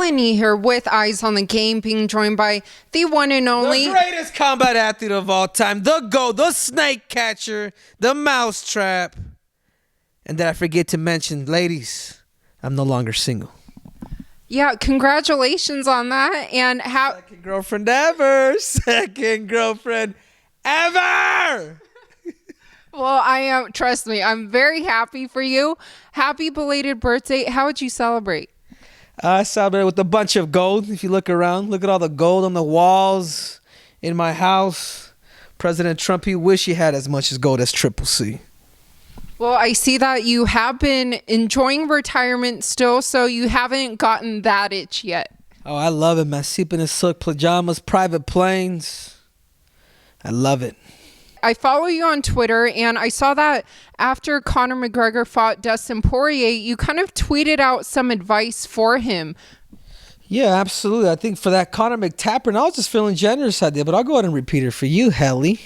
Helen Yee here with Eyes on the Game, being joined by the one and only... The greatest combat athlete of all time, the GOAT, the snake catcher, the mousetrap. And did I forget to mention, ladies, I'm no longer single. Yeah, congratulations on that. And how... Second girlfriend ever. Second girlfriend ever. Well, trust me, I'm very happy for you. Happy belated birthday. How would you celebrate? I celebrated with a bunch of gold. If you look around, look at all the gold on the walls in my house. President Trump, he wish he had as much as gold as Triple C. Well, I see that you have been enjoying retirement still, so you haven't gotten that itch yet. Oh, I love it, man. Sleeping in silk pajamas, private planes. I love it. I follow you on Twitter, and I saw that after Conor McGregor fought Dustin Poirier, you kind of tweeted out some advice for him. Yeah, absolutely. I think for that Conor McTapper, and I was just feeling generous I did, but I'll go ahead and repeat it for you, Helly.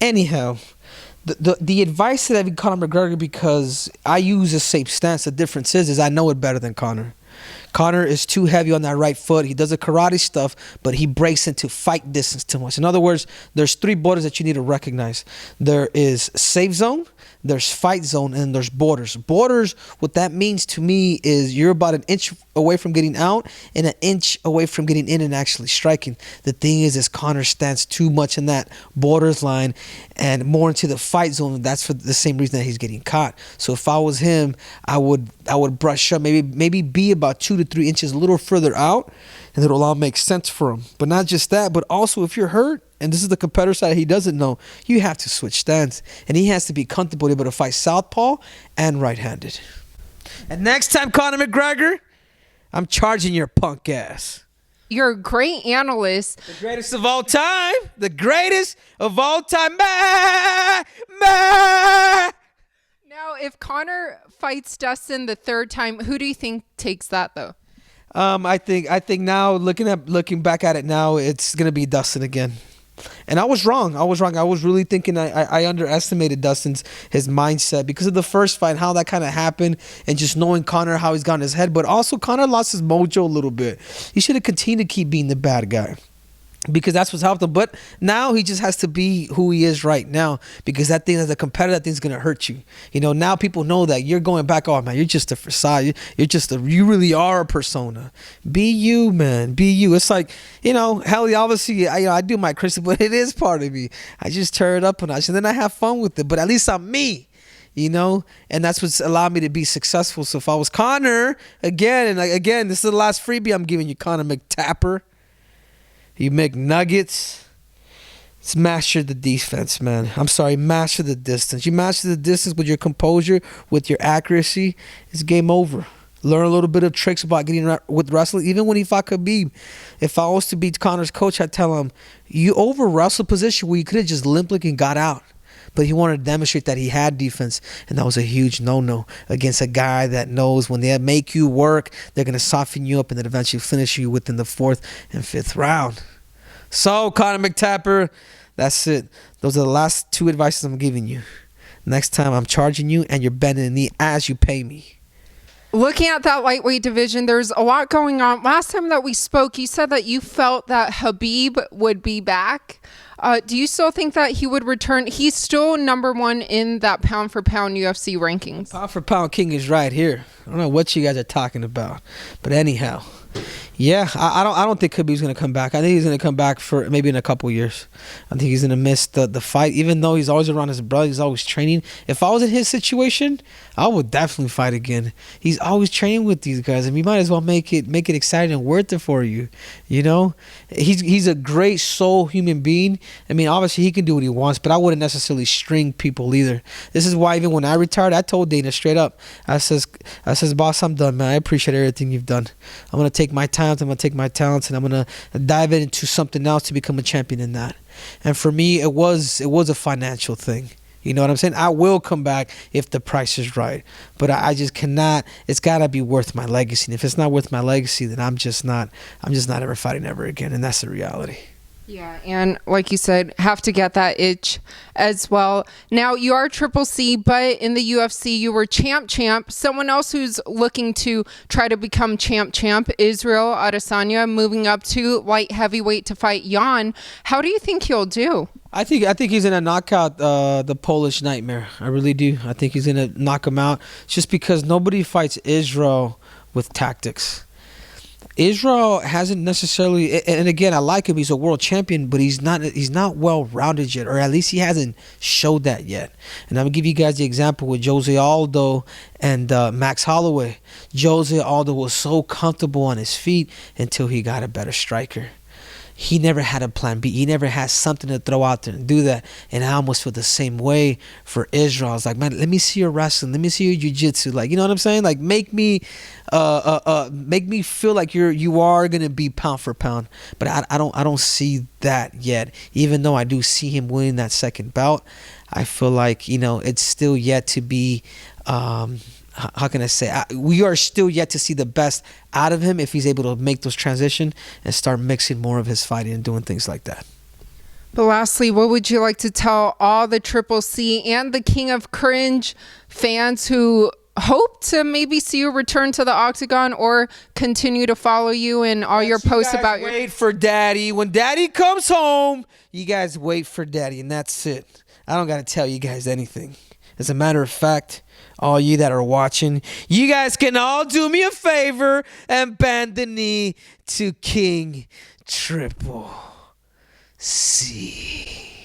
Anyhow, the advice that I give Conor McGregor, because I use a safe stance, the difference is I know it better than Conor. Conor is too heavy on that right foot. He does the karate stuff, but he breaks into fight distance too much. In other words, there's three borders that you need to recognize. There is safe zone, there's fight zone, and there's borders. Borders, what that means to me is you're about an inch away from getting out and an inch away from getting in and actually striking. The thing is Conor stands too much in that borders line and more into the fight zone. That's for the same reason that he's getting caught. So if I was him, I would brush up, maybe be about 2 to 3 inches a little further out, and it'll all make sense for him. But not just that, but also if you're hurt, and this is the competitor side he doesn't know, you have to switch stance. And he has to be comfortable able to fight southpaw and right-handed. And next time, Conor McGregor, I'm charging your punk ass. You're a great analyst. The greatest of all time. The greatest of all time. Bah! Bah! Now, if Conor fights Dustin the third time, who do you think takes that, though? I think now, looking back at it now, it's gonna be Dustin again. And I was wrong. I was really thinking I underestimated his mindset because of the first fight, how that kind of happened, and just knowing Conor, how he's gotten his head. But also, Conor lost his mojo a little bit. He should have continued to keep being the bad guy, because that's what's helped him. But now he just has to be who he is right now, because that thing as a competitor, that thing's gonna hurt you. You know, now people know that you're going back. Oh man, you're just a facade. You really are a persona. Be you, man. Be you. It's like, you know, hell, obviously, I do my Christian, but it is part of me. I just turn it up a notch, and then I have fun with it. But at least I'm me. You know, and that's what's allowed me to be successful. So if I was Conor again, this is the last freebie I'm giving you, Conor McTapper. You make nuggets. It's master the defense, man. I'm sorry, master the distance. You master the distance with your composure, with your accuracy. It's game over. Learn a little bit of tricks about getting with wrestling. Even when he fought Khabib, if I was to be Conor's coach, I'd tell him, you over wrestle position where you could have just limped and got out. But he wanted to demonstrate that he had defense, and that was a huge no-no against a guy that knows when they make you work, they're going to soften you up and then eventually finish you within the 4th and 5th round. So, Conor McTapper, that's it. Those are the last 2 advices I'm giving you. Next time, I'm charging you, and you're bending the knee as you pay me. Looking at that lightweight division, there's a lot going on. Last time that we spoke, you said that you felt that Khabib would be back. Do you still think that he would return? He's still number 1 in that pound-for-pound UFC rankings. Pound-for-pound king is right here. I don't know what you guys are talking about. But anyhow, yeah, I don't think Khabib's going to come back. I think he's going to come back for maybe in a couple years. I think he's going to miss the fight. Even though he's always around his brother, he's always training. If I was in his situation, I would definitely fight again. He's always training with these guys, and we might as well make it exciting and worth it for you. You know, he's a great soul human being. I mean, obviously he can do what he wants, but I wouldn't necessarily string people either. This is why even when I retired, I told Dana straight up. I says, boss, I'm done, man. I appreciate everything you've done. I'm gonna take my time. I'm going to take my talents and I'm going to dive into something else to become a champion in that. And for me, it was a financial thing. You know what I'm saying? I will come back if the price is right. But I just cannot. It's got to be worth my legacy. And if it's not worth my legacy, then I'm just not ever fighting ever again. And that's the reality. Yeah, and like you said, have to get that itch as well. Now, you are Triple C, but in the UFC, you were champ. Someone else who's looking to try to become champ, Israel Adesanya, moving up to light heavyweight to fight Jan. How do you think he'll do? I think he's gonna knock out the Polish Nightmare. I really do. I think he's gonna knock him out just because nobody fights Israel with tactics. Israel hasn't necessarily, and again, I like him. He's a world champion, but he's not well rounded yet, or at least he hasn't showed that yet. And I'm gonna give you guys the example with Jose Aldo and Max Holloway. Jose Aldo was so comfortable on his feet until he got a better striker. He never had a plan B. He never had something to throw out there and do that. And I almost feel the same way for Israel. I was like, man, let me see your wrestling. Let me see your jiu-jitsu. Like, you know what I'm saying? Like, make me feel like you are gonna be pound for pound. But I don't see that yet. Even though I do see him winning that second bout, I feel like, it's still yet to be. How can I say? We are still yet to see the best out of him if he's able to make those transition and start mixing more of his fighting and doing things like that. But lastly, what would you like to tell all the Triple C and the King of Cringe fans who hope to maybe see you return to the octagon or continue to follow you in all your posts about your... Wait for Daddy. When Daddy comes home, you guys wait for Daddy, and that's it. I don't got to tell you guys anything. As a matter of fact, all you that are watching, you guys can all do me a favor and bend the knee to King Triple C.